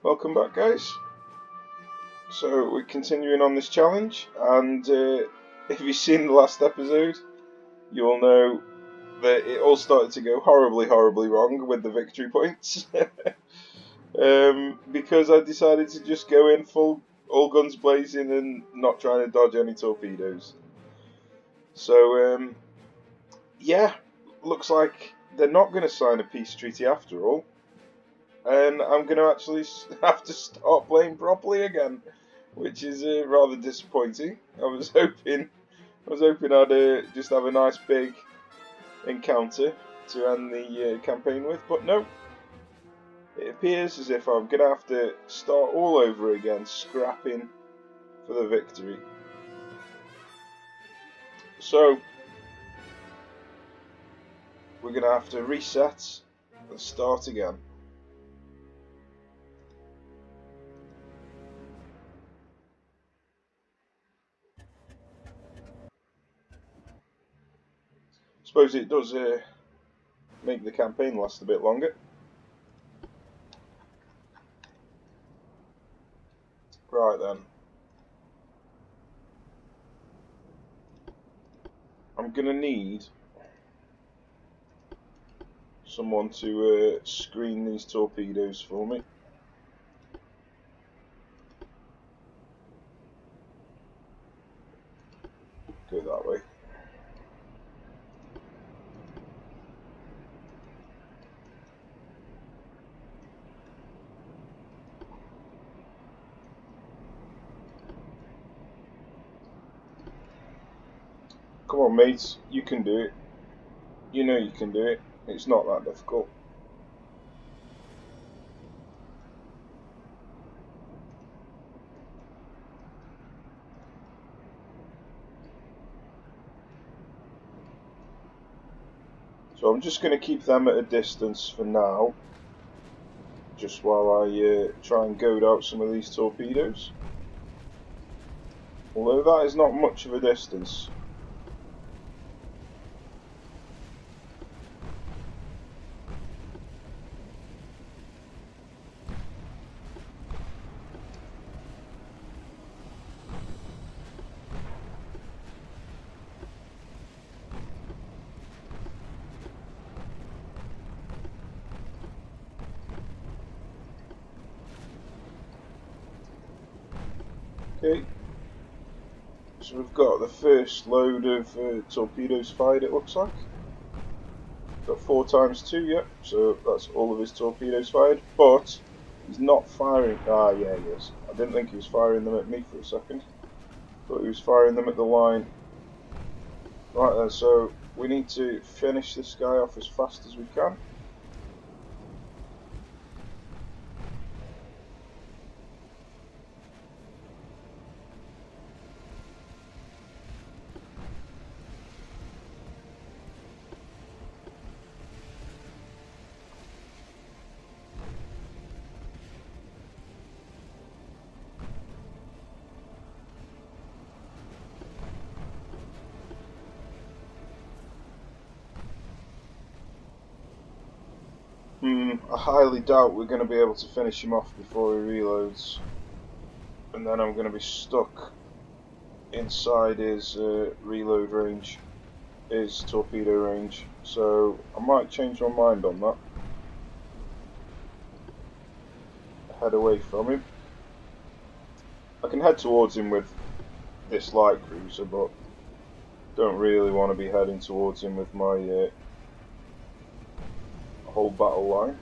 Welcome back, guys. So we're continuing on this challenge, and if you've seen the last episode, you'll know that it all started to go horribly wrong with the victory points. Because I decided to just go in full, all guns blazing, and not trying to dodge any torpedoes. So yeah, looks like they're not going to sign a peace treaty after all. And I'm going to actually have to start playing properly again, which is rather disappointing. I was hoping I'd just have a nice big encounter to end the campaign with, but no. It appears as if I'm going to have to start all over again, scrapping for the victory. So we're going to have to reset and start again. Suppose it does make the campaign last a bit longer. Right then. I'm going to need someone to screen these torpedoes for me. Go that way. Come on, mates, you can do it. You know you can do it. It's not that difficult. So I'm just going to keep them at a distance for now, just while I try and goad out some of these torpedoes. Although that is not much of a distance. Okay, so we've got the first load of torpedoes fired, it looks like. Got 4 times 2, yep, so that's all of his torpedoes fired, but he's not firing. Ah, yeah, he is. I didn't think he was firing them at me for a second. Thought he was firing them at the line. Right then, so we need to finish this guy off as fast as we can. I highly doubt we're going to be able to finish him off before he reloads. And then I'm going to be stuck inside his reload range, his torpedo range. So I might change my mind on that. Head away from him. I can head towards him with this light cruiser, but don't really want to be heading towards him with my whole battle line.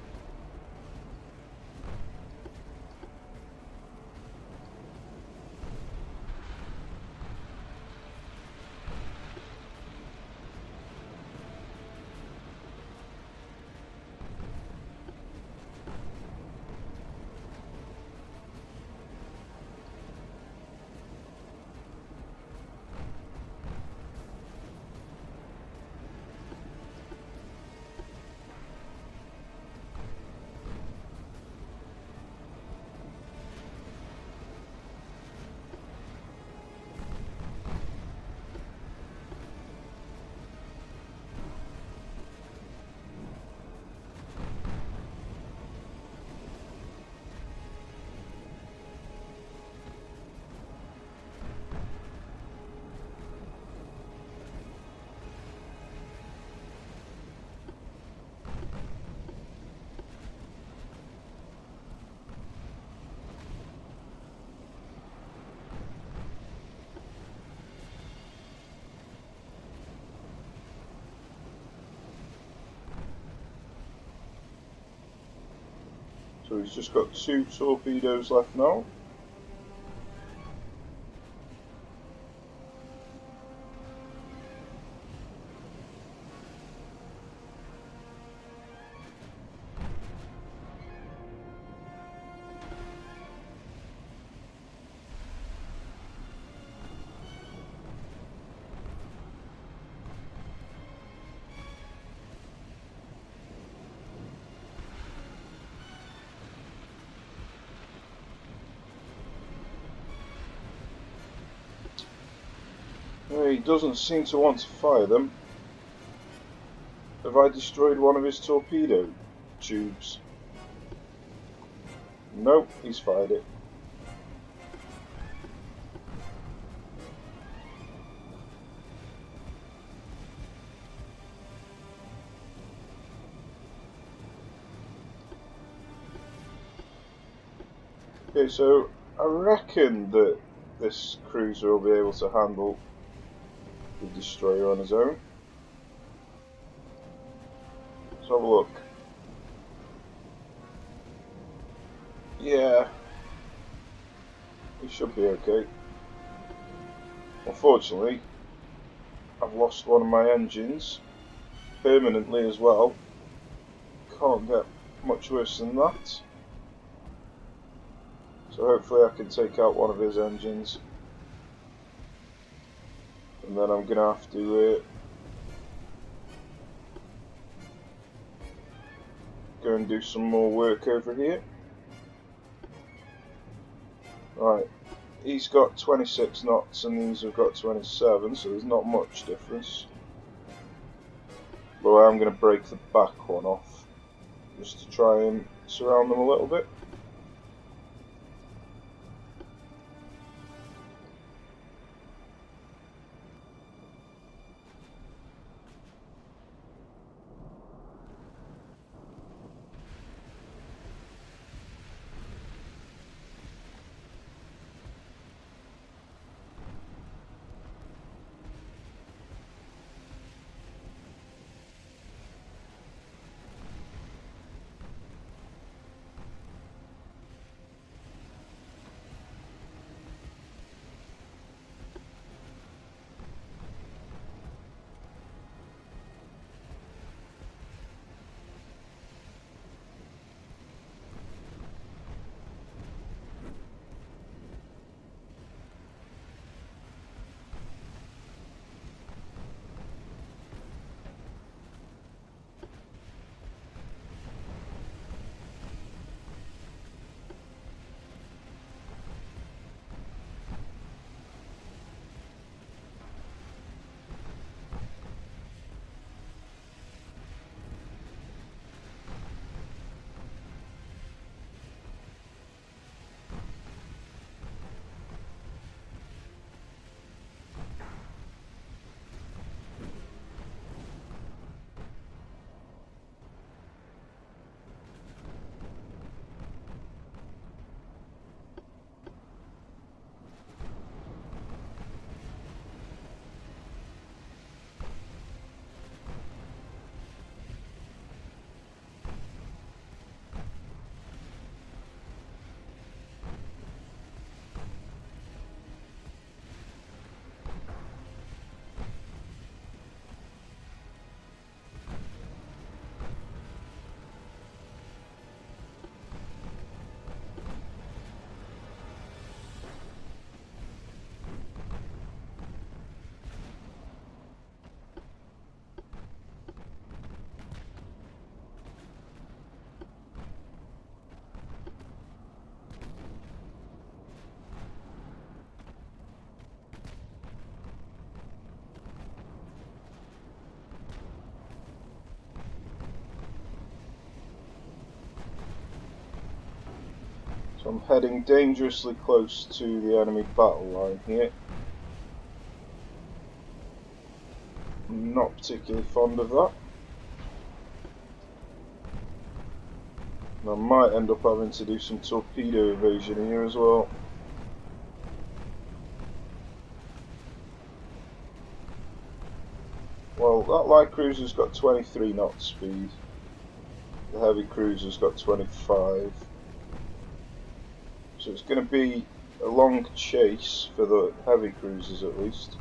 So he's just got 2 torpedoes left now. He doesn't seem to want to fire them. Have I destroyed one of his torpedo tubes? Nope, he's fired it. Okay, so I reckon that this cruiser will be able to handle the destroyer on his own. Let's have a look. Yeah, he should be okay. Unfortunately, I've lost one of my engines permanently as well. Can't get much worse than that. So hopefully I can take out one of his engines. And then I'm going to have to go and do some more work over here. Right, he's got 26 knots and these have got 27, so there's not much difference. But I'm going to break the back one off, just to try and surround them a little bit. So I'm heading dangerously close to the enemy battle line here. I'm not particularly fond of that. And I might end up having to do some torpedo evasion here as well. Well, that light cruiser's got 23 knots speed. The heavy cruiser's got 25. So it's going to be a long chase for the heavy cruisers at least.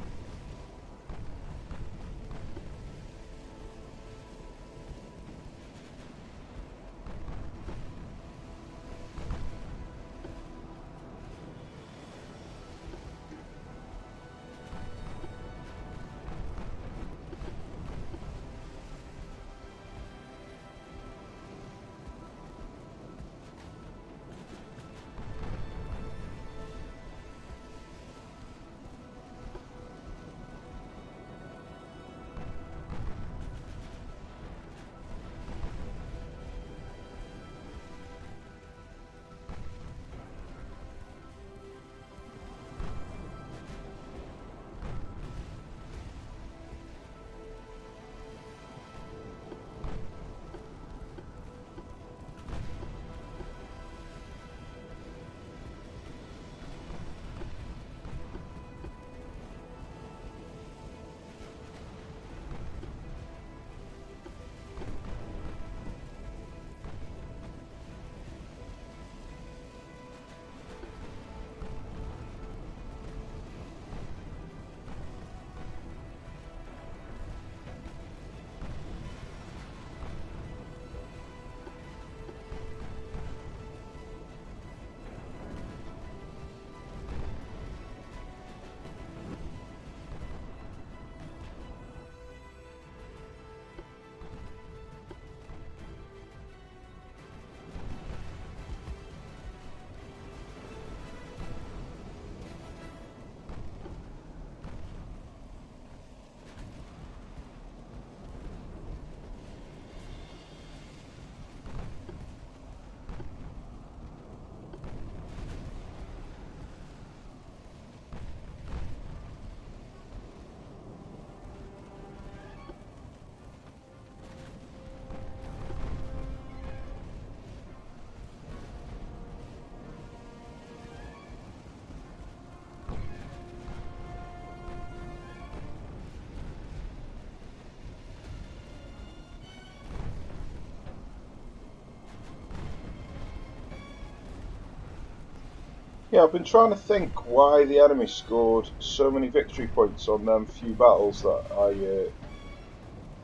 Yeah, I've been trying to think why the enemy scored so many victory points on them few battles that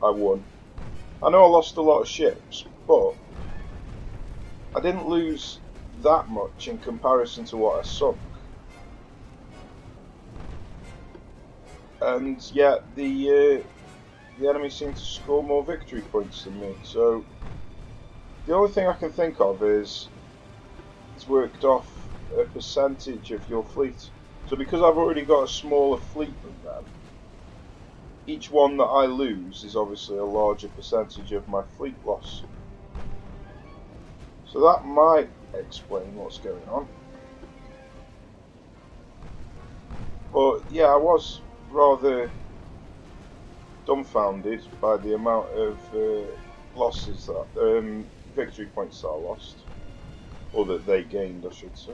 I won. I know I lost a lot of ships, but I didn't lose that much in comparison to what I sunk. And yet the enemy seemed to score more victory points than me. So the only thing I can think of is it's worked off a percentage of your fleet. So because I've already got a smaller fleet than them, each one that I lose is obviously a larger percentage of my fleet loss. So that might explain what's going on. But yeah, I was rather dumbfounded by the amount of losses that victory points that I lost, or that they gained, I should say.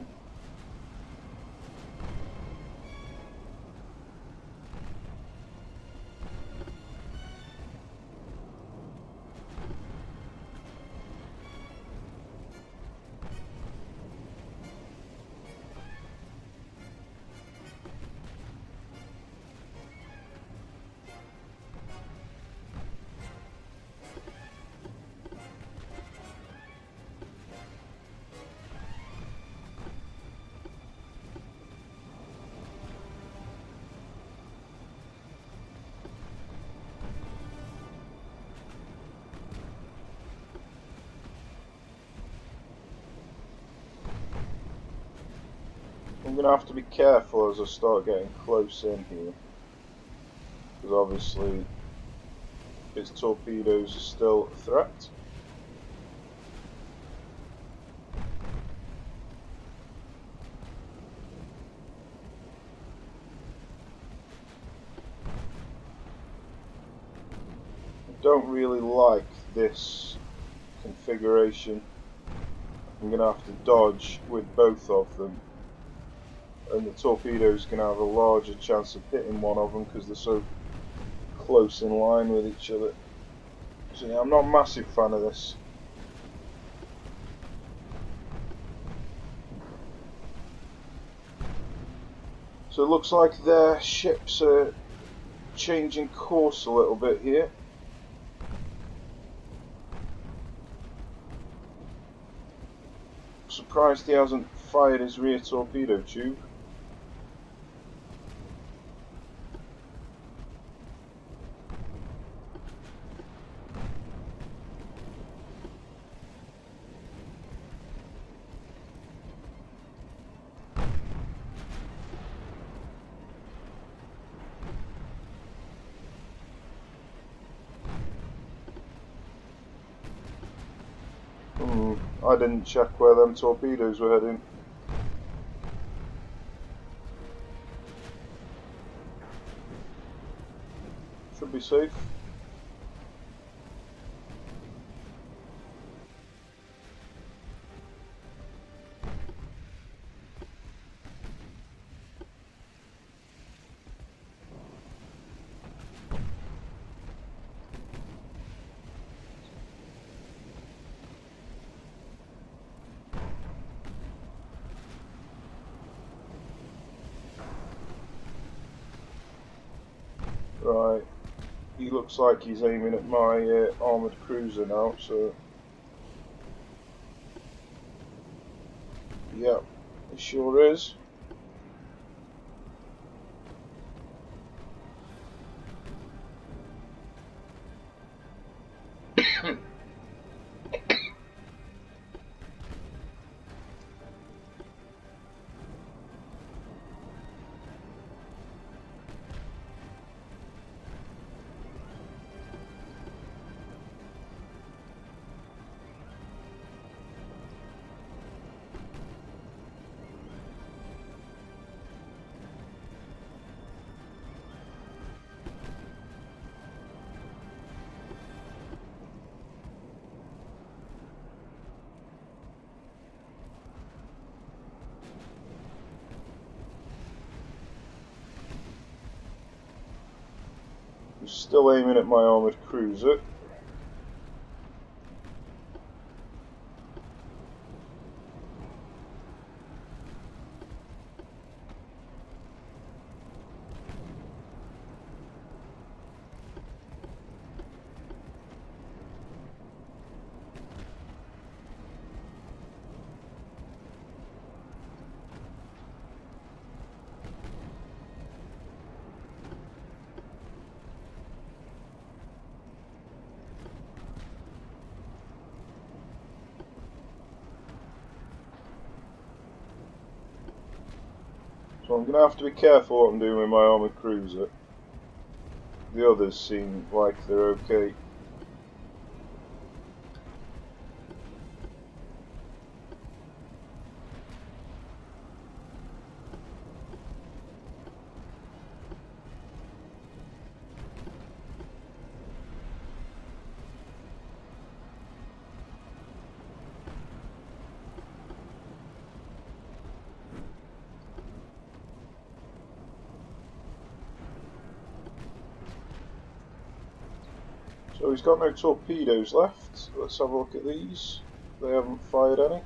I'm going to have to be careful as I start getting close in here, because obviously its torpedoes are still a threat. I don't really like this configuration. I'm going to have to dodge with both of them, and the torpedoes can have a larger chance of hitting one of them because they're so close in line with each other. So yeah, I'm not a massive fan of this. So it looks like their ships are changing course a little bit here. Surprised he hasn't fired his rear torpedo tube. I didn't check where them torpedoes were heading. Should be safe. Right, he looks like he's aiming at my armoured cruiser now, so... Yep, he sure is. He's still aiming at my armoured cruiser. So I'm going to have to be careful what I'm doing with my armoured cruiser. The others seem like they're okay. So he's got no torpedoes left. Let's have a look at these. They haven't fired any.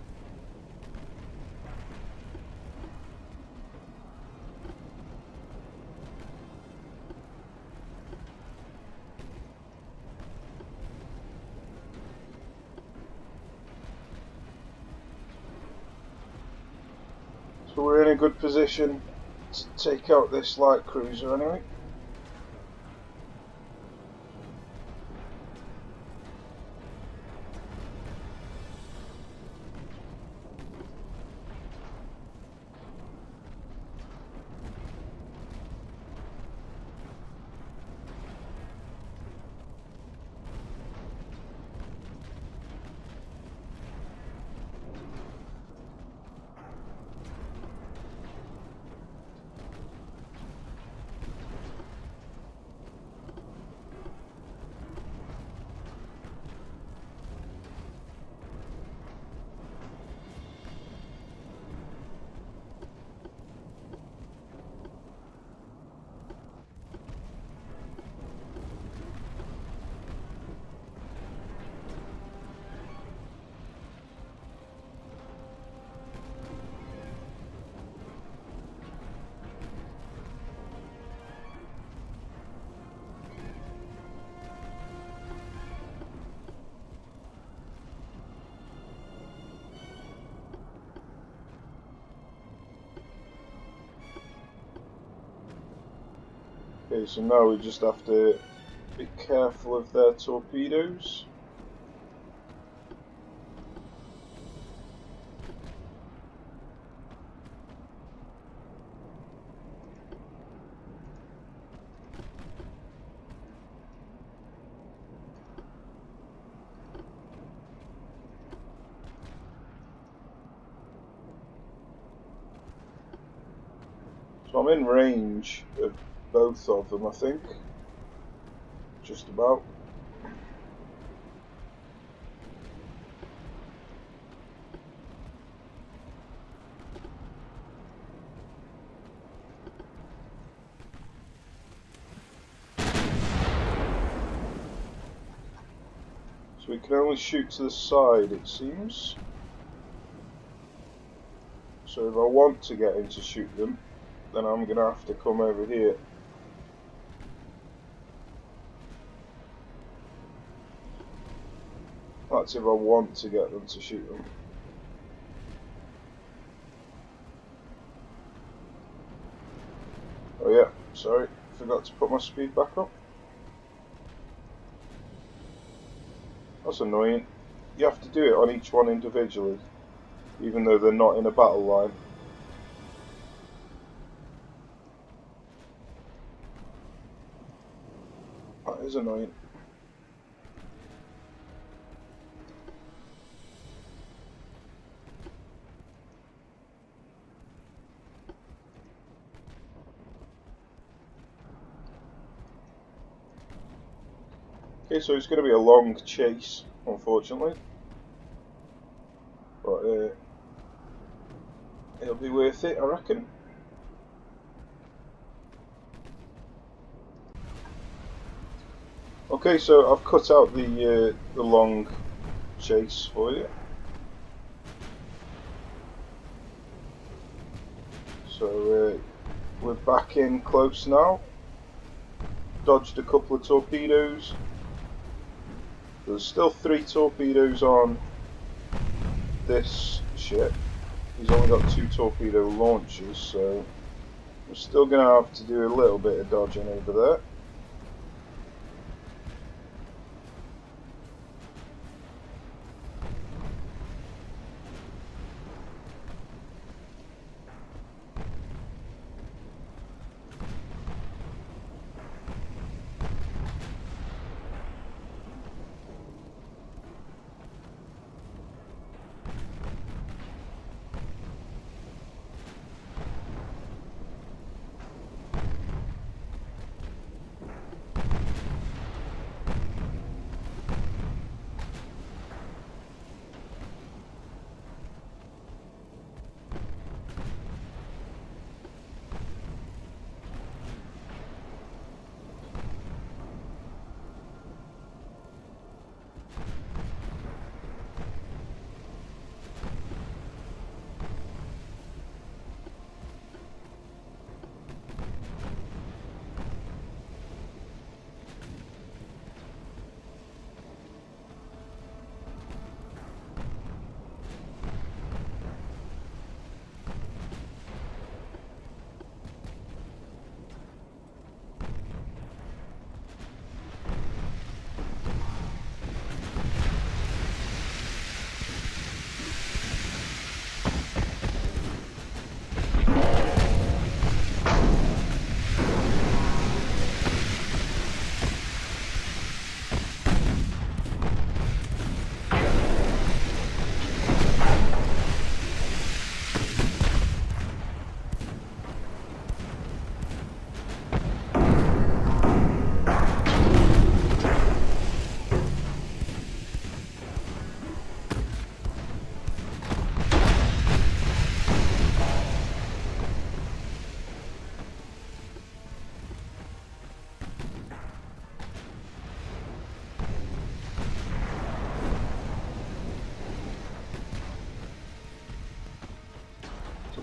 So we're in a good position to take out this light cruiser anyway. Okay, so now we just have to be careful of their torpedoes. So I'm in range of both of them, I think. Just about. So we can only shoot to the side, it seems. So if I want to get in to shoot them, then I'm going to have to come over here. That's if I want to get them to shoot them. Oh yeah, sorry, forgot to put my speed back up. That's annoying. You have to do it on each one individually, even though they're not in a battle line. That is annoying. Okay, so it's going to be a long chase, unfortunately. But it'll be worth it, I reckon. Okay, so I've cut out the long chase for you. So we're back in close now. Dodged a couple of torpedoes. There's still 3 torpedoes on this ship. He's only got 2 torpedo launchers, so we're still going to have to do a little bit of dodging over there.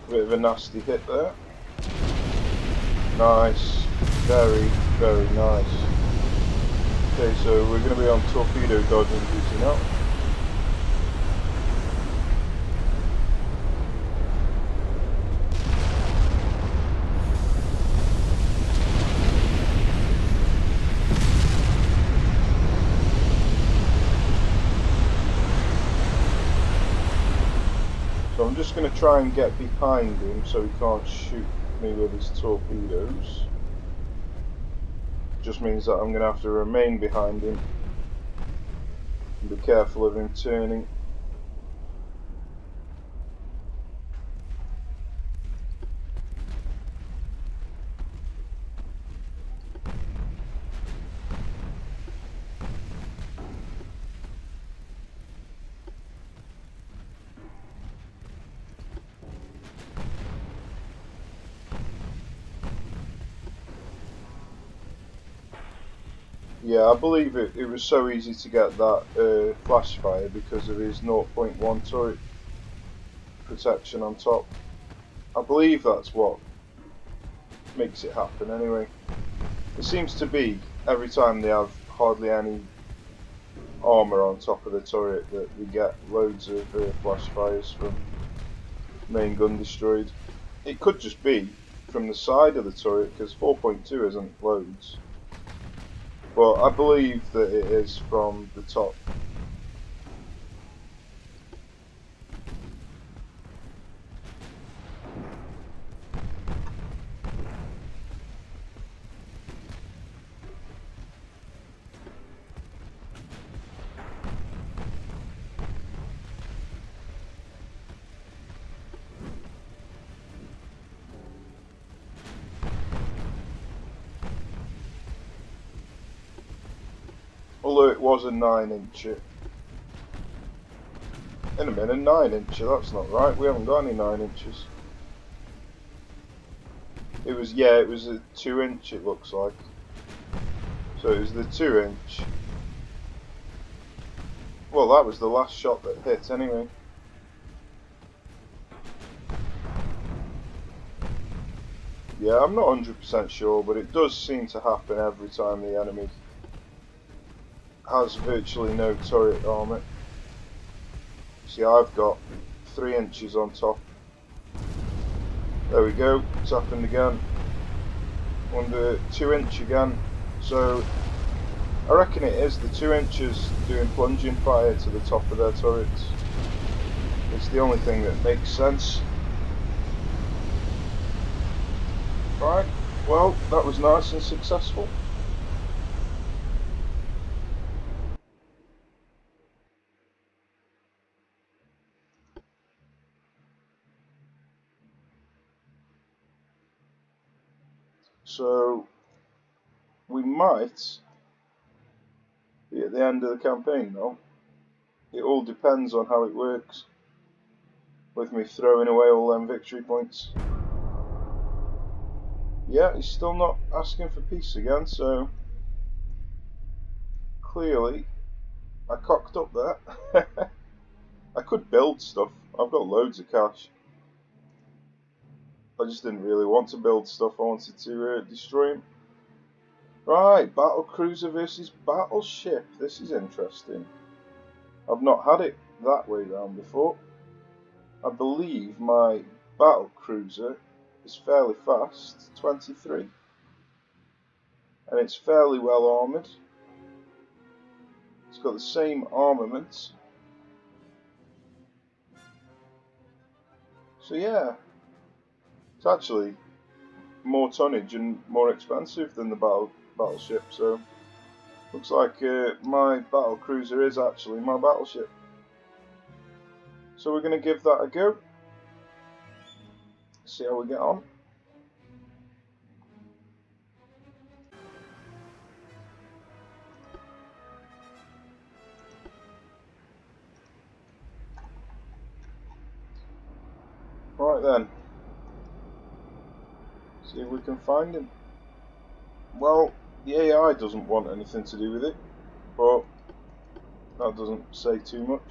Bit of a nasty hit there. Nice. Very, very nice. Okay, so we're going to be on torpedo dodging duty now. So I'm just going to try and get behind him so he can't shoot me with his torpedoes. Just means that I'm going to have to remain behind him and be careful of him turning. Yeah, I believe it was so easy to get that flash fire because of his 0.1 turret protection on top. I believe that's what makes it happen anyway. It seems to be every time they have hardly any armour on top of the turret that we get loads of flash fires from main gun destroyed. It could just be from the side of the turret because 4.2 isn't loads. But I believe that it is from the top. Although it was a 9-incher. In a minute, 9-incher, that's not right. We haven't got any 9-inches. It was, yeah, it was a 2-inch it looks like. So it was the 2-inch. Well, that was the last shot that hit anyway. Yeah, I'm not 100% sure, but it does seem to happen every time the enemy has virtually no turret armour. See, I've got 3 inches on top. There we go, it's happened again. Under 2-inch again. So I reckon it is the 2 inches doing plunging fire to the top of their turrets. It's the only thing that makes sense. Right, well, that was nice and successful. So we might be at the end of the campaign now. It all depends on how it works with me throwing away all them victory points. Yeah, he's still not asking for peace again, so clearly I cocked up there. I could build stuff. I've got loads of cash. I just didn't really want to build stuff. I wanted to destroy him. Right, battle cruiser versus battleship. This is interesting. I've not had it that way round before. I believe my battle cruiser is fairly fast, 23, and it's fairly well armoured. It's got the same armament. So yeah, it's actually more tonnage and more expensive than the battleship. So looks like my battle cruiser is actually my battleship. So we're going to give that a go. See how we get on. Right then. See if we can find him. Well, the AI doesn't want anything to do with it, but that doesn't say too much.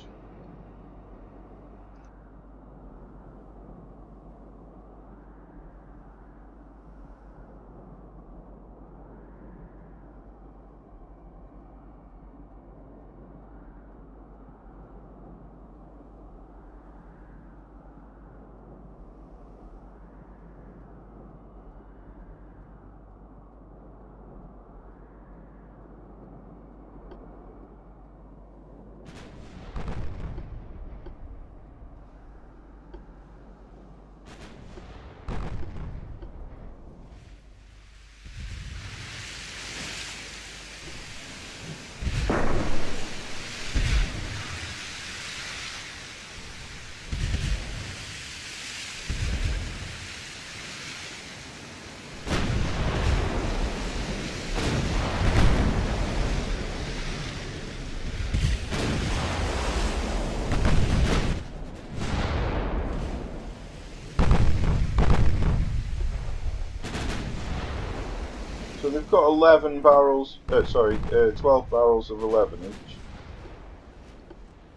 they've got 11 barrels, 12 barrels of 11 each.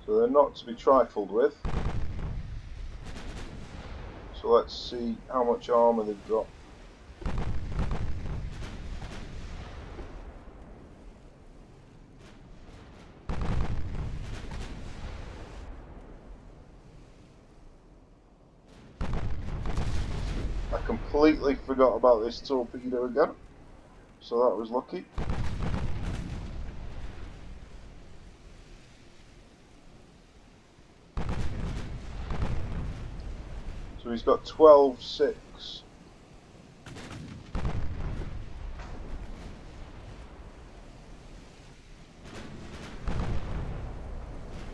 So they're not to be trifled with. So let's see how much armour they've got. I completely forgot about this torpedo again, so that was lucky. So he's got 12-6.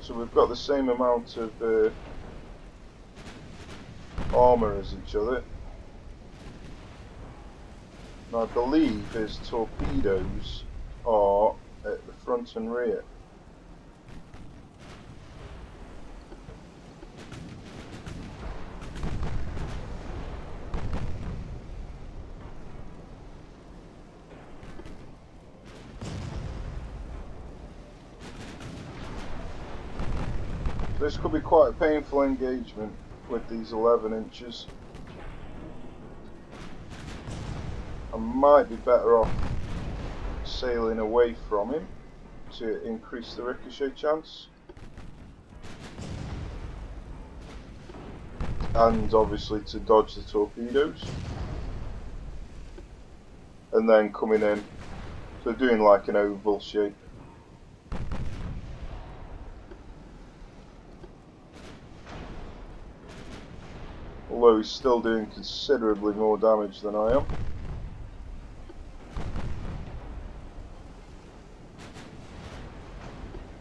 So we've got the same amount of armour as each other. And I believe his torpedoes are at the front and rear. This could be quite a painful engagement with these 11 inches. I might be better off sailing away from him to increase the ricochet chance. And obviously to dodge the torpedoes. And then coming in, so doing like an oval shape. Although he's still doing considerably more damage than I am.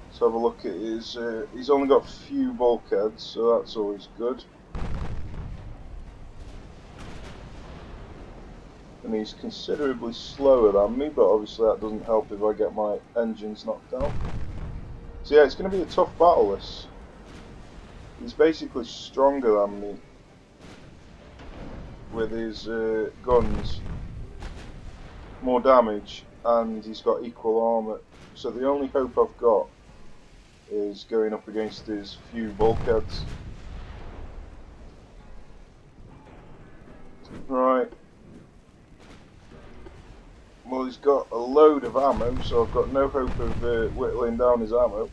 Let's have a look at his, he's only got a few bulkheads, so that's always good. And he's considerably slower than me, but obviously that doesn't help if I get my engines knocked down. So yeah, it's going to be a tough battle, this. He's basically stronger than me with his guns, more damage, and he's got equal armour. So the only hope I've got is going up against his few bulkheads. Right. Well, he's got a load of ammo, so I've got no hope of whittling down his ammo.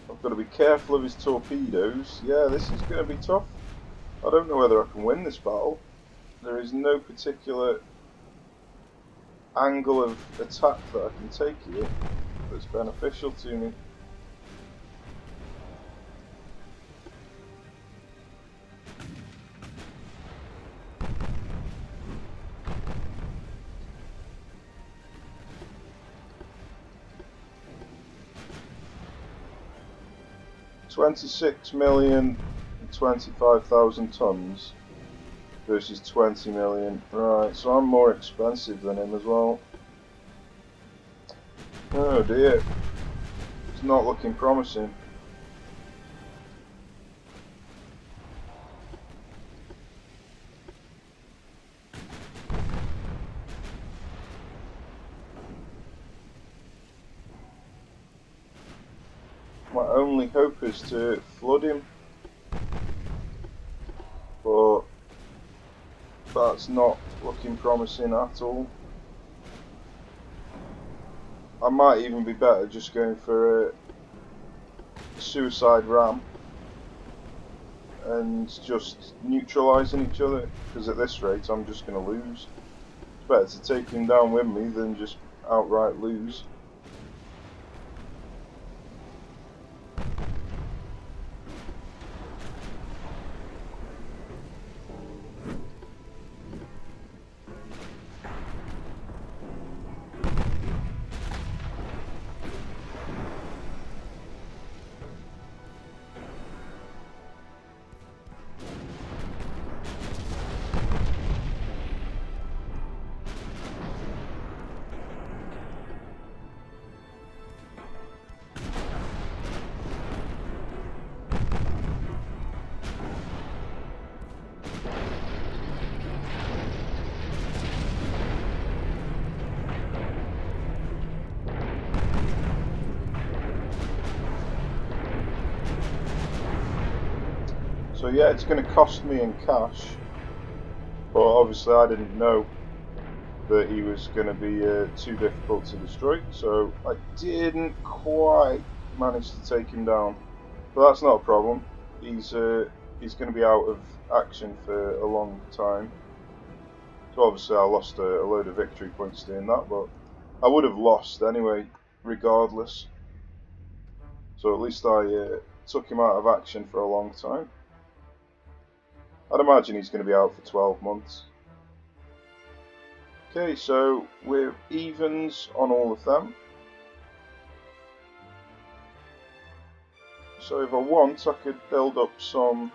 I've got to be careful of his torpedoes. Yeah, this is going to be tough. I don't know whether I can win this battle. There is no particular angle of attack that I can take here that's beneficial to me. $26,025,000 tons versus 20 million. Right, so I'm more expensive than him as well. Oh dear, it's not looking promising. My only hope is to flood him, but that's not looking promising at all. I might even be better just going for a suicide ram and just neutralising each other, because at this rate I'm just going to lose. It's better to take him down with me than just outright lose. So yeah, it's going to cost me in cash, but obviously I didn't know that he was going to be too difficult to destroy, so I didn't quite manage to take him down. But that's not a problem. He's going to be out of action for a long time. So obviously I lost a load of victory points doing that, but I would have lost anyway, regardless. So at least I took him out of action for a long time. I'd imagine he's going to be out for 12 months. Okay, so we're evens on all of them. So if I want, I could build up some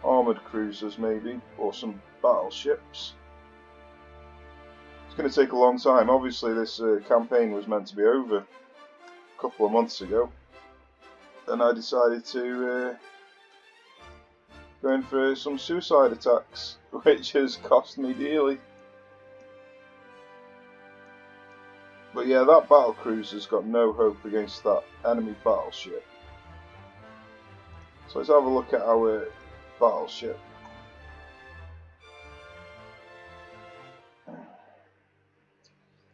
armoured cruisers maybe, or some battleships. It's going to take a long time. Obviously this campaign was meant to be over a couple of months ago. And I decided to go in for some suicide attacks, which has cost me dearly. But yeah, that battle cruiser's got no hope against that enemy battleship. So let's have a look at our battleship.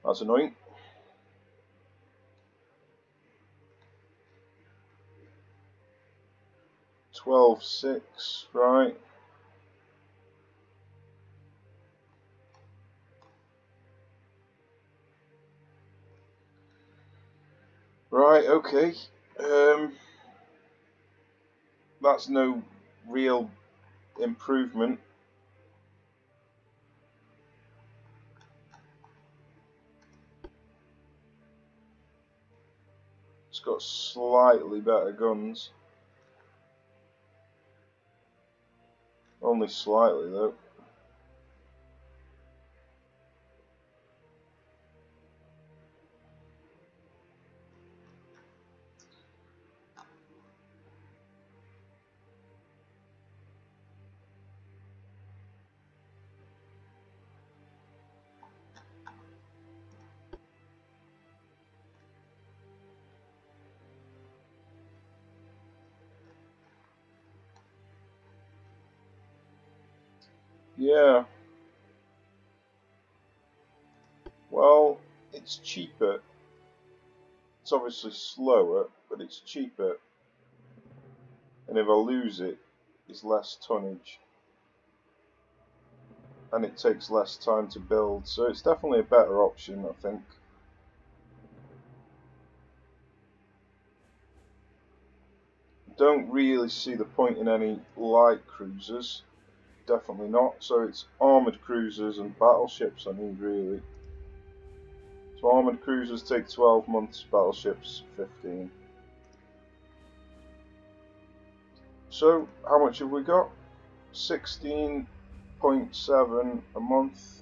That's annoying. $12.6, right. Right, okay. That's no real improvement. It's got slightly better guns. Only slightly though. Yeah. Well, it's cheaper. It's obviously slower, but it's cheaper. And if I lose it, it's less tonnage. And it takes less time to build, so it's definitely a better option, I think. Don't really see the point in any light cruisers. Definitely not. So it's armoured cruisers and battleships I need, really. So armoured cruisers take 12 months, battleships 15. So how much have we got? 16.7 a month.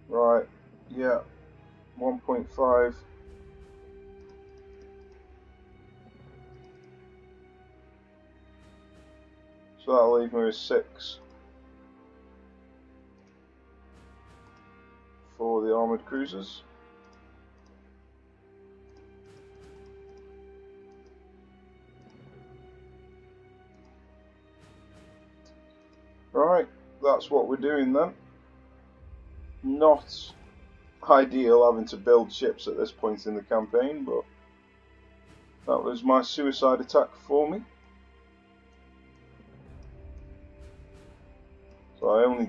Right, yeah, 1.5. So that'll leave me with 6 for the armoured cruisers. Right, that's what we're doing then. Not ideal having to build ships at this point in the campaign, but that was my suicide attack for me. So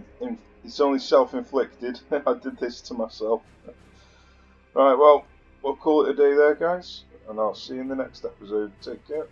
it's only self-inflicted. I did this to myself. Right, well, we'll call it a day there, guys, and I'll see you in the next episode. Take care.